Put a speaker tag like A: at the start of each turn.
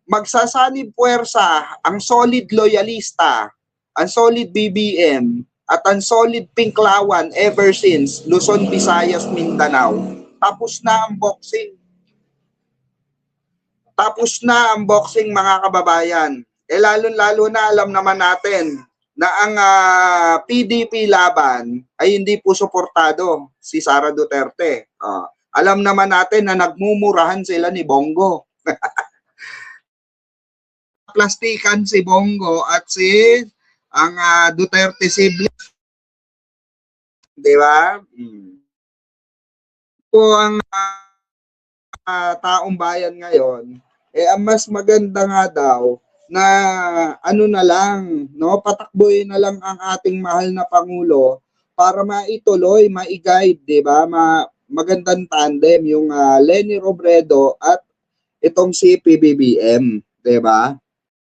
A: magsasanib puwersa ang solid loyalista, ang solid BBM, at ang solid Pinklawan ever since Luzon, Visayas, Mindanao. Tapos na ang boxing. Tapos na ang boxing, mga kababayan. Lalo-lalo na alam naman natin na ang PDP laban ay hindi po suportado si Sara Duterte. Alam naman natin na nagmumurahan sila ni Bongo. Plastikan si Bongo at si ang Duterte siblings. Di ba? Po ang taong bayan ngayon, ang mas maganda nga daw na ano na lang, no, patakboy na lang ang ating mahal na Pangulo para maituloy, ma-guide, di ba? Magandang tandem yung Leni Robredo at itong si PBBM, di ba?